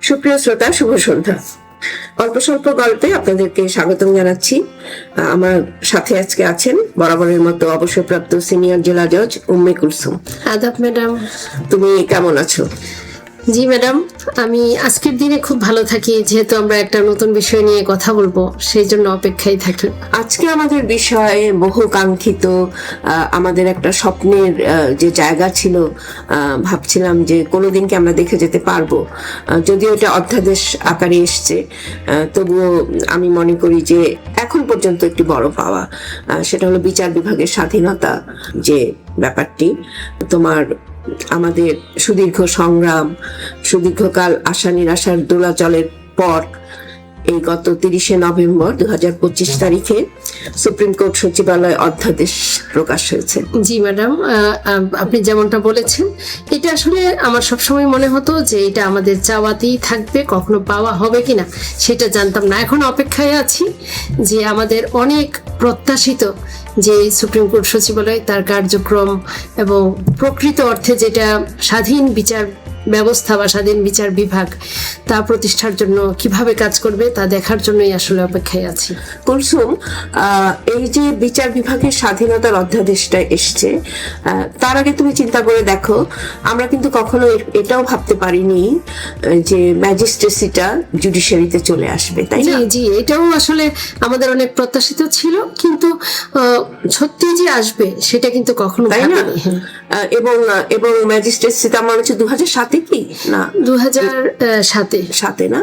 সুপ্রিয় শ্রোতা, শুভ সন্ধ্যা। অল্প স্বল্প গল্পে আপনাদেরকে স্বাগতম জানাচ্ছি। আমার সাথে আজকে আছেন বরাবরের মতো অবসরপ্রাপ্ত সিনিয়র জেলা জজ উম্মে কুলসুম। আদাব ম্যাডাম। তুমি কেমন আছো? জি ম্যাডাম, আমি আজকের দিনে খুব ভালো থাকি, যেহেতু আমরা একটা নতুন বিষয় নিয়ে কথা বলবো, সেই জন্য অপেক্ষায় থাকি। আজকে আমাদের বিষয় বহু কাঙ্ক্ষিত, আমাদের একটা স্বপ্নের যে জায়গা ছিল, ভাবছিলাম যে কোনোদিনকে আমরা দেখে যেতে পারবো। যদিও এটা অধ্যাদেশ আকারে এসছে, তবুও আমি মনে করি যে এখন পর্যন্ত একটি বড় পাওয়া, সেটা হলো বিচার বিভাগের স্বাধীনতা। যে ব্যাপারটি তোমার আমাদের সুদীর্ঘ সংগ্রাম, সুদীর্ঘকাল আশা নিরাশার দোলাচলের পর এই গত 30শে নভেম্বর 2025 তারিখে সুপ্রিম কোর্ট সচিবালয় অধ্যাদেশ প্রকাশ হয়েছে। জি ম্যাডাম, আপনি যেমনটা বলেছেন, এটা আসলে আমার সবসময় মনে হতো যে এটা আমাদের চাওয়াতেই থাকবে, কখনো পাওয়া হবে কিনা সেটা জানতাম না। এখন অপেক্ষায় আছি যে আমাদের অনেক প্রত্যাশিত যে সুপ্রিম কোর্ট সচিবালয়, তার কার্যক্রম এবং প্রকৃত অর্থে যেটা স্বাধীন বিচার ব্যবস্থা বা স্বাধীন বিচার বিভাগ, তা প্রতিষ্ঠার জন্য কিভাবে কাজ করবে তা দেখার জন্যই আসলে অপেক্ষায় আছি। কুলসুম, এই যে বিচার বিভাগের স্বাধীনতার অধ্যাদেশটা এসছে, তার আগে তুমি চিন্তা করে দেখো, আমরা কিন্তু কখনো এটাও ভাবতে পারিনি যে ম্যাজিস্ট্রেসিটা জুডিশিয়ারিতে চলে আসবে, তাই না? জি, এটাও আসলে আমাদের অনেক প্রত্যাশিত ছিল, কিন্তু সত্যি যে আসবে সেটা কিন্তু কখনো ভাবিনি। এবং ম্যাজিস্ট্রেসিটা আমার হচ্ছে 2007 কি না 2007 না।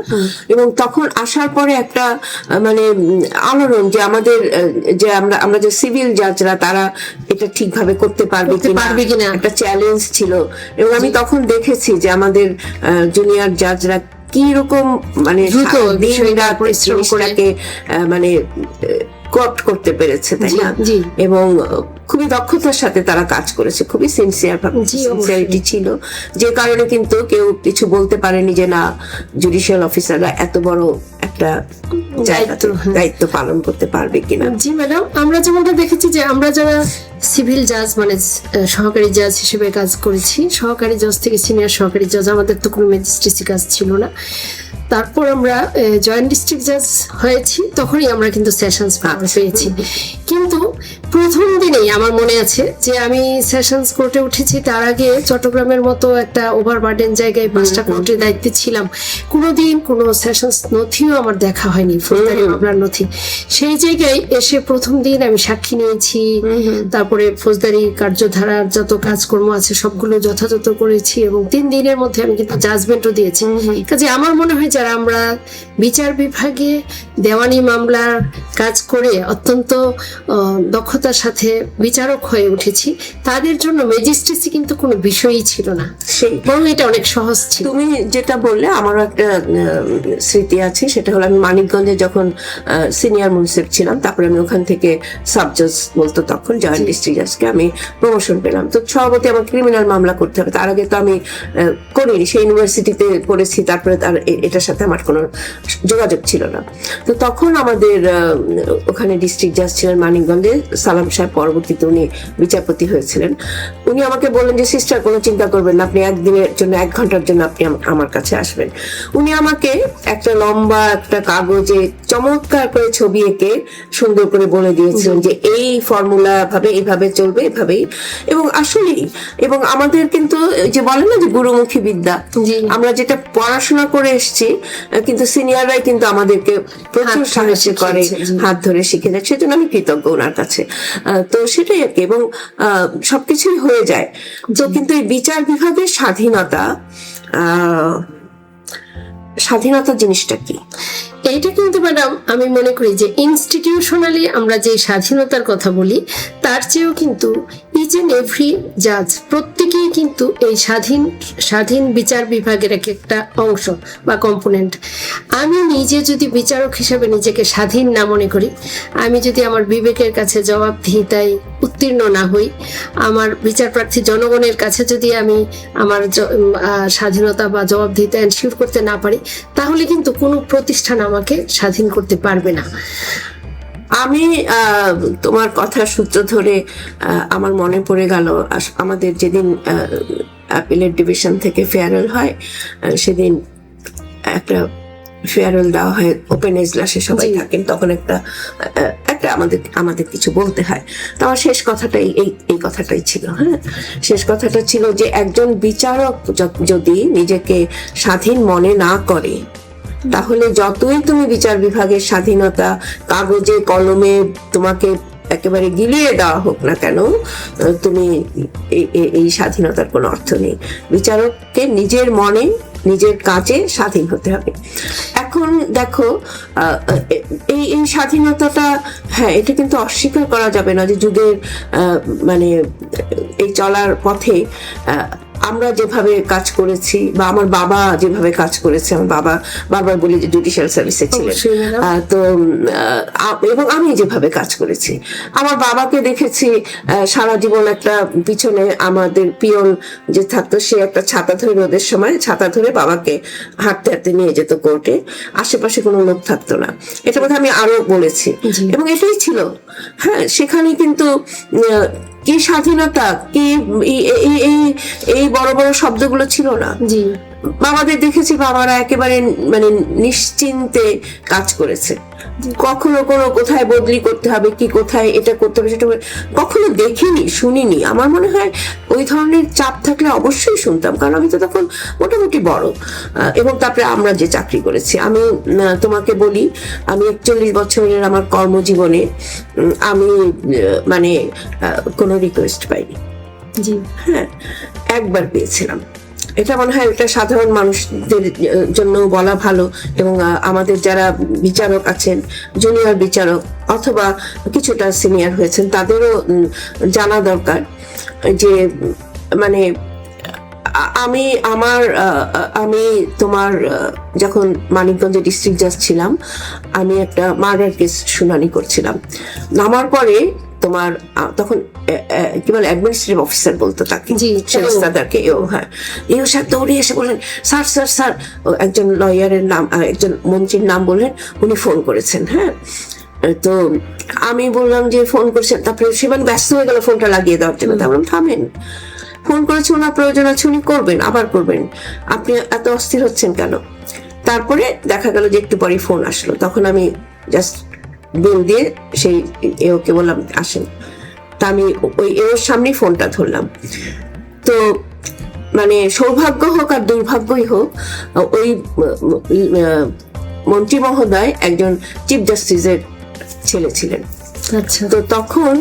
এবং তখন আসার পরে একটা মানে আলোড়ন, যে আমাদের যে আমরা যে সিভিল জাজরা, তারা এটা ঠিকভাবে করতে পারবে কিনা একটা চ্যালেঞ্জ ছিল। এবং আমি তখন দেখেছি যে আমাদের জুনিয়র জাজরা কি রকম মানে জিনিসটাকে মানে কোট করতে পেরেছে, তাই না? এবং খুবই দক্ষতার সাথে তারা কাজ করেছে, খুবই সিনসিয়ারিটি ছিল, যে কারণে কিন্তু কেউ কিছু বলতে পারেনি যে না, জুডিশিয়াল অফিসাররা এত বড় একটা দায়িত্ব পালন করতে পারবে কিনা। জি ম্যাডাম, আমরা যেমনটা দেখেছি যে আমরা যারা সিভিল জাজ মানে সহকারী জাজ হিসেবে কাজ করেছি, সহকারী জাজ থেকে সিনিয়র সহকারী জাজ, আমাদের তো কোনো ম্যাজিস্ট্রেসি কাজ ছিল না। তারপর আমরা জয়েন্ট ডিস্ট্রিক্ট জাজ হয়েছি, তখনই আমরা কিন্তু সেশনস পাওয়ার পেয়েছি। কিন্তু প্রথম দিনেই আমার মনে আছে যে আমি সেশনস কোর্টে উঠেছি, তার আগে চট্টগ্রামের মতো একটা ওভারবার্ডেন জায়গায় 5টা কোর্টের দায়িত্বে ছিলাম। কোনোদিন কোনো সেশনস নথিও আমার দেখা হয়নি, ফৌজদারি মামলার নথি। সেই জায়গায় এসে প্রথম দিন আমি সাক্ষী নিয়েছি, তারপরে ফৌজদারি কার্যধারার যত কাজকর্ম আছে সবগুলো যথাযথ করেছি, এবং 3 দিনের মধ্যে আমি কিন্তু জাজমেন্টও দিয়েছি। কাজে আমার মনে হয় যারা আমরা বিচার বিভাগে দেওয়ানি মামলার কাজ করে অত্যন্ত দক্ষতার সাথে বিচারক হয়ে উঠেছি, তাদের জন্য ম্যাজিস্ট্রেসি কিন্তু কোনো বিষয়ই ছিল না, বরং এটা অনেক সহজ ছিল। তুমি যেটা বললে, আমারও একটা স্মৃতি আছে। সেটা হলো আমি মানিকগঞ্জে যখন সিনিয়র মুন্সিফ ছিলাম, তারপরে আমি ওখান থেকে সাব জাজ বলতো তখন জয়েন্ট ডিস্ট্রিক্ট জাজকে আমি প্রমোশন পেলাম। তো সভাপতি আমার ক্রিমিনাল মামলা করতে হবে, তার আগে তো আমি করিনি, সেই ইউনিভার্সিটিতে পড়েছি, তারপরে তার এটার সাথে আমার কোনো যোগাযোগ ছিল না। তো তখন আমাদের ওখানে ডিস্ট্রিক্ট জাজ ছিলেন মানিকগঞ্জে সালাম সাহেব, পরবর্তীতে উনি বিচারপতি হয়েছিলেন। উনি আমাকে বললেন যে সিস্টার, কোনো চিন্তা করবেন না, আপনি একদিনের জন্য 1 ঘন্টার জন্য আপনি আমার কাছে আসবেন। উনি আমাকে একটা লম্বা একটা কাগজে চমৎকার করে ছবি এঁকে সুন্দর করে বলে দিয়েছিলেন যে এই ফর্মুলা ভাবে এইভাবে চলবে, এভাবেই। এবং আসলেই, এবং আমাদের কিন্তু যে বলে না যে গুরুমুখী বিদ্যা, আমরা যেটা পড়াশোনা করে এসেছি, কিন্তু সিনিয়ররাই কিন্তু আমাদেরকে প্রচুর সাহায্য করে, হাত ধরে শিখে যায়। সেজন্য আমি কৃতজ্ঞ ওনার কাছে। তো সেটাই আর কি, এবং সবকিছুই হয়ে যায়। তো কিন্তু এই বিচার বিভাগের স্বাধীনতা জিনিসটা কি? এইটা কিন্তু ম্যাডাম আমি মনে করি যে ইনস্টিটিউশনালি আমরা যে স্বাধীনতার কথা বলি, তার চেয়েও কিন্তু ইচ এন্ড এভরি জাজ প্রত্যেকেই কিন্তু এই স্বাধীন বিচার বিভাগের একটা অংশ বা কম্পোনেন্ট। আমি নিজে যদি বিচারক হিসেবে নিজেকে স্বাধীন না মনে করি, আমি যদি আমার বিবেকের কাছে জবাবদিহিতায় উত্তীর্ণ না হই, আমার বিচারপ্রার্থী জনগণের কাছে যদি আমি আমার স্বাধীনতা বা জবাবদিহিতা এনশিওর করতে না পারি, তাহলে কিন্তু কোনো প্রতিষ্ঠান আমাকে স্বাধীন করতে পারবে না। আমি তোমার কথার সূত্র ধরে আমার মনে পড়ে গেল, আমাদের যেদিন অ্যাপিলেট ডিভিশন থেকে ফেয়ারওয়েল হয়, সেদিন একটা ফেয়ারওয়েল দেওয়া হয়, ওপেন এজলাসে সবাই জি। থাকেন, তখন একটা আমাদের কিছু বলতে হয়। তো আমার শেষ কথাটাই এই কথাটাই ছিল। হ্যাঁ, শেষ কথাটা ছিল যে একজন বিচারক যদি নিজেকে স্বাধীন মনে না করে, তাহলে যতই তুমি বিচার বিভাগের স্বাধীনতা কাগজে কলমে তোমাকে একেবারে গিলিয়ে দেওয়া হোক না কেন, তুমি এই স্বাধীনতার কোনো অর্থ নেই। বিচারককে নিজের মনে নিজের কাজে স্বাধীন হতে হবে। এখন দেখো এই স্বাধীনতাটা, হ্যাঁ, এটা কিন্তু অস্বীকার করা যাবে না যে যুগের মানে এই চলার পথে আমরা যেভাবে কাজ করেছি বা আমার বাবা যেভাবে কাজ করেছে, আমার বাবা বারবার বলি যে জুডিশিয়াল সার্ভিসে ছিলেন, তো এবং আমি যেভাবে কাজ করেছি, আমার বাবাকে দেখেছি সারা জীবন একটা পিছনে আমাদের পিয়ন যে থাকতো, সে একটা ছাতা ধরে রোদের সময় ছাতা ধরে বাবাকে হাঁটতে হাঁটতে নিয়ে যেত কোর্টে, আশেপাশে কোনো লোক থাকতো না। এটা কথা আমি আরো বলেছি এবং এটাই ছিল। হ্যাঁ, সেখানে কিন্তু কি স্বাধীনতা, কি এই বড় বড় শব্দগুলো ছিল না। জি, বাবাদের দেখেছি বাবারা একেবারে মানে নিশ্চিন্তে কাজ করেছে, কখনো কোনো কোথায় বদলি করতে হবে কি কোথায় এটা করতে হবে সেটা কখনো দেখিনি, শুনিনি। আমার মনে হয় ওই ধরনের চাপ থাকলে অবশ্যই শুনতাম, কারণ আমি তো তখন মোটামুটি বড়। এবং তারপরে আমরা যে চাকরি করেছি, আমি তোমাকে বলি, আমি 41 বছরের আমার কর্মজীবনে আমি মানে কোনো রিকোয়েস্ট পাইনি। জি, হ্যাঁ, একবার পেয়েছিলাম। এটা মনে হয় এটা সাধারণ মানুষদের জন্য বলা ভালো, এবং আমাদের যারা বিচারক আছেন, জুনিয়র বিচারক অথবা কিছুটা সিনিয়র হয়েছেন, তাদেরও জানা দরকার যে মানে আমি তোমার যখন মানিকগঞ্জে ডিস্ট্রিক্ট জাজ ছিলাম, আমি একটা মার্ডার কেস শুনানি করছিলাম। নামার পরে তোমার তখন কি বলে অ্যাডমিনিস্ট্রেটিভ অফিসার বলতো তাকে, শেরস্তাদারকে। হ্যাঁ, এও স্যার দৌড়ে এসে বললেন, স্যার স্যার স্যার, একজন লয়ারের নাম, একজন মন্ত্রীর নাম বললেন, উনি ফোন করেছেন। হ্যাঁ, তো আমি বললাম যে ফোন করেছেন, তারপরে সে মানে ব্যস্ত হয়ে গেল ফোনটা লাগিয়ে দেওয়ার জন্য। তারপর থামেন, ফোন করেছে, ওনার প্রয়োজন আছে, উনি করবেন, আবার করবেন, আপনি এত অস্থির হচ্ছেন কেন? তারপরে দেখা গেল যে একটু পরে ফোন আসলো, তখন আমি জাস্ট বেল দিয়ে সেই এওকে বললাম আসেন। তা আমি ওই এওর সামনেই ফোনটা ধরলাম। তো মানে সৌভাগ্য হোক আর দুর্ভাগ্যই হোক, ওই মন্ত্রী মহোদয় একজন চিফ জাস্টিসের ছেলে ছিলেন। আচ্ছা, তো তখন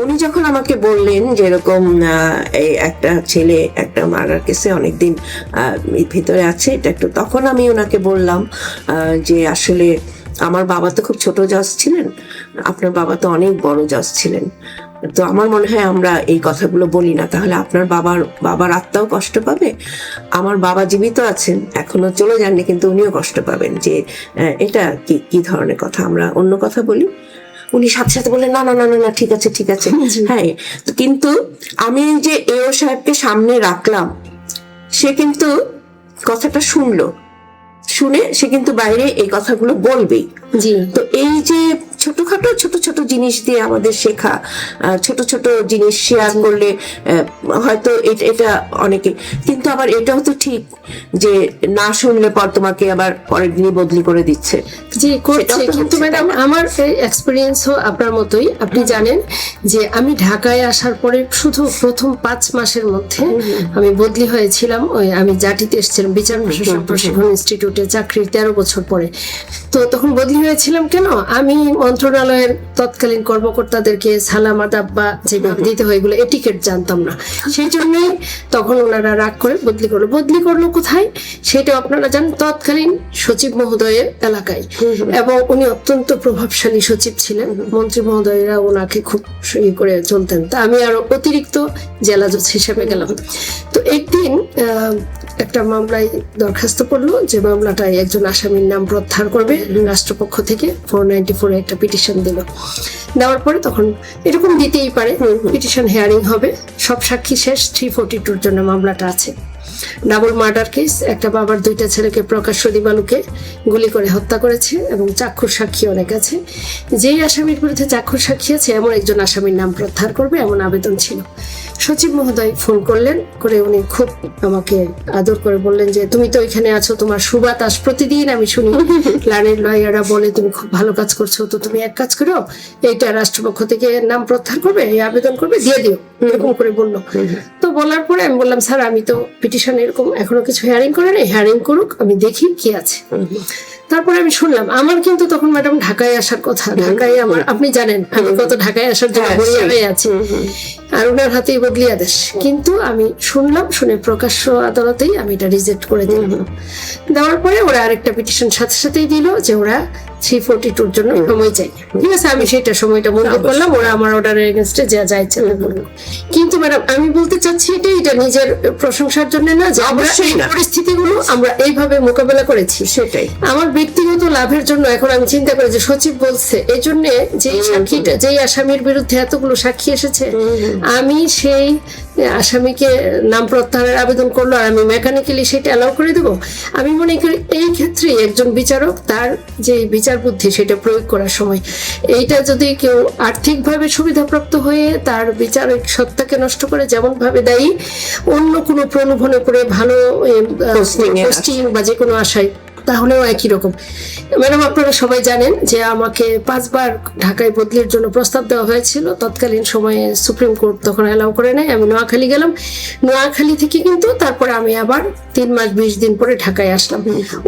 উনি যখন আমাকে বললেন যে এরকম এই একটা ছেলে একটা মার্ডার কেসে অনেকদিন ভিতরে আছে, এটা একটু, তখন আমি ওনাকে বললাম যে আসলে আমার বাবা তো খুব ছোট জাজ ছিলেন, আপনার বাবা তো অনেক বড় জাজ ছিলেন, তো আমার মনে হয় আমরা এই কথাগুলো বলি না, তাহলে আপনার বাবার আত্মাও কষ্ট পাবে। আমার বাবা জীবিত আছেন, এখনো চলে যাননি, কিন্তু উনিও কষ্ট পাবেন যে এটা কি ধরনের কথা, আমরা অন্য কথা বলি। উনি সাথে সাথে বললেন না না না না, ঠিক আছে ঠিক আছে। হ্যাঁ, কিন্তু আমি যে এও সাহেবকে সামনে রাখলাম, সে কিন্তু কথাটা শুনে সে কিন্তু বাইরে এই কথাগুলো বলবেই। জি, তো এই যে ছোটখাটো ছোট ছোট জিনিস দিয়ে আমাদের শেখা, ছোট ছোট জিনিস শেয়ার করলে হয়তো এটা অনেকে, কিন্তু আবার এটাও তো ঠিক যে না শুনলে পর তোমাকে আবার পরের দিনই বদলি করে দিচ্ছে। জি, করছে। কিন্তু ম্যাডাম আমার এক্সপিরিয়েন্সও আপনার মতোই। আপনি জানেন যে আমি ঢাকায় আসার পরে শুধু প্রথম 5 মাসের মধ্যে আমি বদলি হয়েছিলাম। আমি জাটিতে এসেছিলাম বিচার প্রশিক্ষণ ইনস্টিটিউটে চাকরির 13 বছর পরে। তো তখন বদলি হয়েছিলাম কেন, আমি মন্ত্রণালয়ের তৎকালীন কর্মকর্তাদেরকে সালাম আদাব বা যেভাবে দিতে হয় এগুলো এটিকেট জানতাম না, সেই জন্যই তখন ওনারা রাগ করে বদলি করলো কোথায় সেটা আপনারা জানেন, তৎকালীন সচিব মহোদয়ের এলাকায়। এবং উনি অত্যন্ত প্রভাবশালী সচিব ছিলেন, মন্ত্রী মহোদয়েরা ওনাকে খুব ইয়ে করে চলতেন। তা আমি আরো অতিরিক্ত জেলা জজ হিসেবে গেলাম। তো একদিন একটা মামলায় দরখাস্ত পড়লো যে মামলাটায় একজন আসামির নাম প্রত্যাহার করবে রাষ্ট্রপক্ষ থেকে, 494 একটা পিটিশন দিল। দেওয়ার পরে তখন এরকম দিতেই পারে, পিটিশন হেয়ারিং হবে, সব সাক্ষী শেষ, 342 জন্য মামলাটা আছে। ডাবল মার্ডার কেস, একটা বাবার 2টা ছেলেকে প্রকাশ্য দিবালুকে গুলি করে হত্যা করেছে এবং চাক্ষুষ সাক্ষী অনেক আছে। যেই আসামির বিরুদ্ধে চাক্ষুষ সাক্ষী আছে এমন একজন আসামির নাম প্রত্যাহার করবে এমন আবেদন ছিল। সচিব মহোদয় ফোন করলেন, করে উনি খুব আমাকে আদর করে বললেন যে তুমি তো এখানে আছো, তোমার সুবাতাস প্রতিদিন আমি শুনি, লার্নের লয়াররা বলে তুমি খুব ভালো কাজ করছো, তো তুমি এক কাজ করো, এইটা রাষ্ট্রপক্ষ থেকে নাম প্রত্যাহার করবে, এই আবেদন করবে, দিয়ে দিও, এরকম করে বললো। তো বলার পরে আমি বললাম স্যার আমি তো পিটিশন এরকম এখনো কিছু হেয়ারিং করে নেই, হেয়ারিং করুক, আমি দেখি কি আছে। তারপরে আমি শুনলাম, আমার কিন্তু তখন ম্যাডাম ঢাকায় আসার কথা, ঢাকায় আমার, আপনি জানেন আমি কত ঢাকায় আসার জন্য হয়ে আছি, আর ওনার হাতেই বদলি আদেশ। কিন্তু আমি শুনলাম, শুনে প্রকাশ্য আদালতেই আমি এটা রিজেক্ট করে দিলাম। দেওয়ার পরে ওরা আরেকটা পিটিশন সাথে সাথেই দিল যে ওরা 342 জন্য সময় চাই। ঠিক আছে, আমি সেটা সময়টা মঞ্জুর করলাম, ওরা আমার অর্ডারের এগেনস্টে যা যা ইচ্ছা করলো। কিন্তু ম্যাডাম আমি বলতে চাচ্ছি এটা নিজের প্রশংসার জন্য না, যে আমরা এই পরিস্থিতিগুলো আমরা এইভাবে মোকাবেলা করেছি, সেটাই আমার ব্যক্তিগত লাভের জন্য। এখন আমি চিন্তা করি যে সচিব বলছে এই জন্য যেই সাক্ষীটা, যেই আসামির বিরুদ্ধে এতগুলো সাক্ষী এসেছে, আমি সেই আসামিকে নাম প্রত্যাহারের আবেদন করলো আর আমি মেকানিক্যালি সেটা অ্যালাউ করে দেবো। আমি মনে করি এই ক্ষেত্রে একজন বিচারক তার যে বিচার বুদ্ধি সেটা প্রয়োগ করার সময় এইটা যদি কেউ আর্থিকভাবে সুবিধাপ্রাপ্ত হয়ে তার বিচারিক সত্তাকে নষ্ট করে, যেমন ভাবে দায়ী অন্য কোনো প্রলোভনে পড়ে ভালো পোস্টিং বা যে কোনো আশায়, তাহলেও একই রকম। ম্যাডাম আপনারা সবাই জানেন যে আমাকে 5 বার ঢাকায় বদলির জন্য প্রস্তাব দেওয়া হয়েছিল, তৎকালীন সময়ে সুপ্রিম কোর্ট তখন অ্যালাউ করে নাই। আমি নোয়াখালী গেলাম, নোয়াখালী থেকে কিন্তু তারপরে আমি আবার 3 মাস 20 দিন পরে ঢাকায় আসলাম।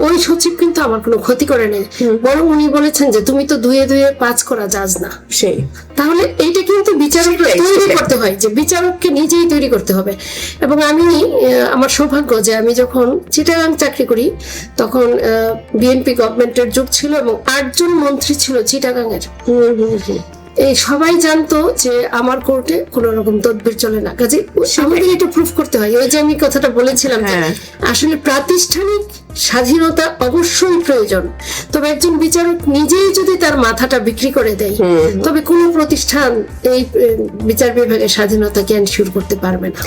ওই সচিব কিন্তু আমার কোনো ক্ষতি করে নাই, বরং উনি বলেছেন যে তুমি তো 2 2 5 করা জাজ না। সেই তাহলে এইটা কিন্তু বিচারকরা তৈরি করতে হয়, যে বিচারককে নিজেই তৈরি করতে হবে। এবং আমি আমার সৌভাগ্য যে আমি যখন চিটাগাং চাকরি করি তখন বিএনপি গভর্নমেন্টের যুগ ছিল এবং 8 জন মন্ত্রী ছিল চিটাগাং এর। এই সবাই জানতো যে আমার কোর্টে কোন রকম তদবির চলে না, কাজে আমাদের এটা প্রুফ করতে হয়। ওই যে আমি কথাটা বলেছিলাম, আসলে প্রাতিষ্ঠানিক স্বাধীনতা অবশ্যই প্রয়োজন, তবে একজন বিচারক নিজেই যদি তার মাথাটা বিক্রি করে দেয় তবে কোনো প্রতিষ্ঠান এই বিচার বিভাগের স্বাধীনতাকে এনশিওর করতে পারবে না।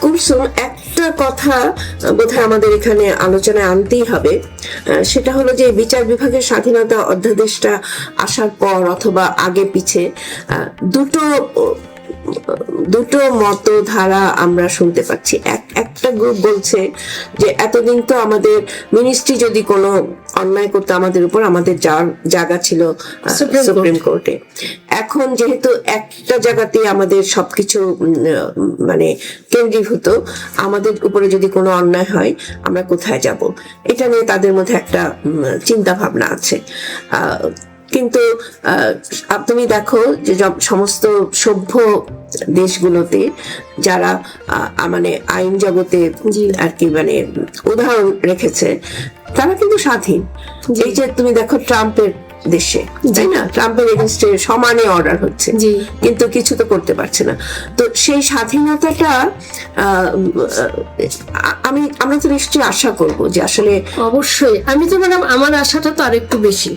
কুলসুম, একটা কথা বোধহয় আমাদের এখানে আলোচনায় আনতেই হবে, সেটা হলো যে বিচার বিভাগের স্বাধীনতা অধ্যাদেশটা আসার পর অথবা আগে পিছে দুটো মতধারা আমরা শুনতে পাচ্ছি। একটা গ্রুপ বলছে যে এতদিন তো আমাদের মিনিস্ট্রি যদি কোনো অন্যায় করতো আমাদের উপর, আমাদের জায়গা ছিল সুপ্রিম কোর্টে। এখন যেহেতু একটা জায়গাতে আমাদের সবকিছু মানে কেন্দ্রীভূত, আমাদের উপরে যদি কোনো অন্যায় হয় আমরা কোথায় যাব, এটা নিয়ে তাদের মধ্যে একটা চিন্তা ভাবনা আছে। কিন্তু তুমি দেখো যে সমস্ত সভ্য দেশগুলোতে যারা মানে আইন জগতে আর কি মানে উদাহরণ রেখেছে, তারা কিন্তু স্বাধীন। এই যে তুমি দেখো ট্রাম্পের দেশে, তাই না, ট্রাম্পের এগেইনস্টে সমানে অর্ডার হচ্ছে, কিন্তু কিছু তো করতে পারছে না। তো সেই স্বাধীনতাটা আমরা তো নিশ্চয়ই আশা করব যে আসলে অবশ্যই। আমি তো ম্যাডাম আমার আশাটা তো আরেকটু বেশি,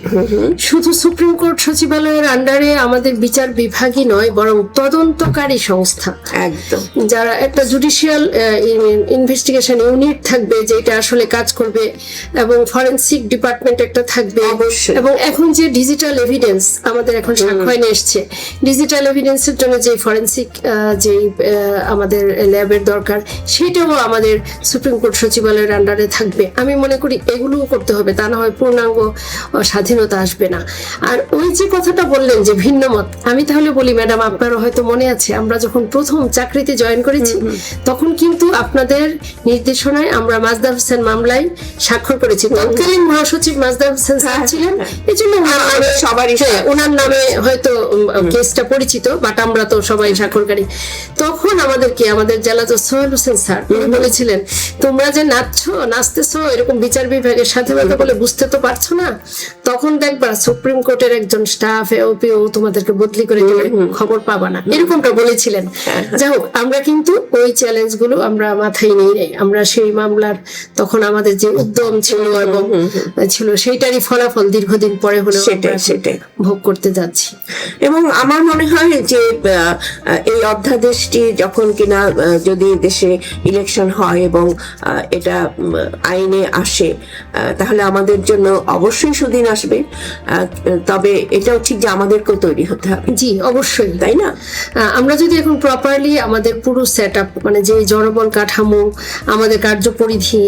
শুধু সুপ্রিম কোর্ট সচিবালয়ের আন্ডারে আমাদের বিচার বিভাগই নয়, বরং তদন্তকারী সংস্থা, একদম যারা একটা জুডিশিয়াল ইনভেস্টিগেশন ইউনিট থাকবে যেটা আসলে কাজ করবে, এবং ফরেনসিক ডিপার্টমেন্ট একটা থাকবে। এবং এখন যে ডিজিটাল এভিডেন্স আমাদের এখন সাক্ষ্য এনে এসছে, ডিজিটাল এভিডেন্সের জন্য যে ফরেনসিক যে আমাদের ল্যাবের দরকার, সেটাও আমাদের সুপ্রিম কোর্ট সচিবালয়ের আন্ডারে থাকবে। আমি মনে করি এগুলোও করতে হবে, তা না হয় পূর্ণাঙ্গ স্বাধীনতা আসবে না। আর ওই যে কথাটা বললেন যে ভিন্ন মত, আমি তাহলে বলি ম্যাডাম, আপনারও হয়তো মনে আছে আমরা যখন প্রথম চাকরিতে জয়েন করেছি তখন কিন্তু আপনাদের নির্দেশনায় আমরা মাজদার হোসেন মামলায় স্বাক্ষর করেছি। তৎকালীন মহাসচিব মাজদার হোসেন স্যার ছিলেন, এই জন্য সবারই ওনার নামে হয়তো কেসটা পরিচিত, বাট আমরা তো সবাই স্বাক্ষরকারী। তখন আমাদেরকে আমাদের জেলাজজ সোহেল হোসেন স্যার বলেছিলেন, তোমরা যে নাচতেছো এরকম বিচার বিভাগের স্বাধীনতা বলে বুঝতে তো পারছো না, তখন দেখবা সুপ্রিম কোর্টের একজন স্টাফ এওপিও তোমাদেরকে বদলি করে গেলে খবর পাবা না, এরকমটা বলেছিলেন। যাই হোক, আমরা কিন্তু ওই চ্যালেঞ্জ গুলো আমরা মাথায় নিয়ে নেই। আমরা সেই মামলার তখন আমাদের যে উদ্যম ছিল এবং ছিল সেইটারই ফলাফল দীর্ঘদিন পরে হলেও সেটাই ভোগ করতে যাচ্ছি। এবং আমার মনে হয় যে এই অধ্যাদেশ দেশটি যখন কিনা যদি দেশে ইলেকশন হয় এবং এটা আইনে আসে, তাহলে আমাদের জন্য অবশ্যই সুদিন আসবে। তবে এটাও ঠিক যে আমাদেরকেও তৈরি হতে হবে, জি অবশ্যই। তাই না? আমরা যদি এখন প্রপারলি আমাদের পুরো সেট আপ, মানে যে জনবল কাঠামো, আমাদের কার্যপরিধি,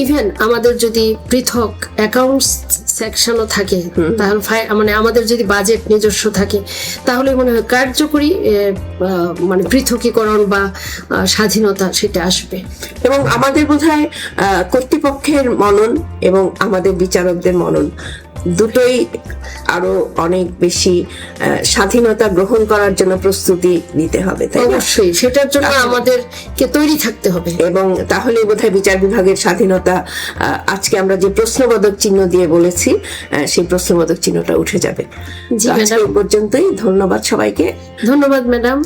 ইভেন আমাদের যদি পৃথক অ্যাকাউন্টস সেকশনও থাকে, তাহলে মানে আমাদের যদি বাজেট নিজস্ব থাকে, তাহলে মনে হয় কার্যকরী মানে পৃথকীকরণ বা স্বাধীনতা সেটা আসবে। এবং আমাদের বোধহয় কর্তৃপক্ষের মনন এবং আমাদের বিচারকদের মনন দুটোই আরো অনেক বেশি স্বাধীনতা গ্রহণ করার জন্য প্রস্তুতি নিতে হবে, তাই না? অবশ্যই সেটার জন্য আমাদেরকে তৈরি থাকতে হবে। এবং তাহলে বোধহয় বিচার বিভাগের স্বাধীনতা, আজকে আমরা যে প্রশ্নবোধক চিহ্ন দিয়ে বলেছি, সেই প্রশ্নবোধক চিহ্নটা উঠে যাবে। জি আজকে ম্যাডাম, এই পর্যন্তই। ধন্যবাদ সবাইকে। ধন্যবাদ ম্যাডাম।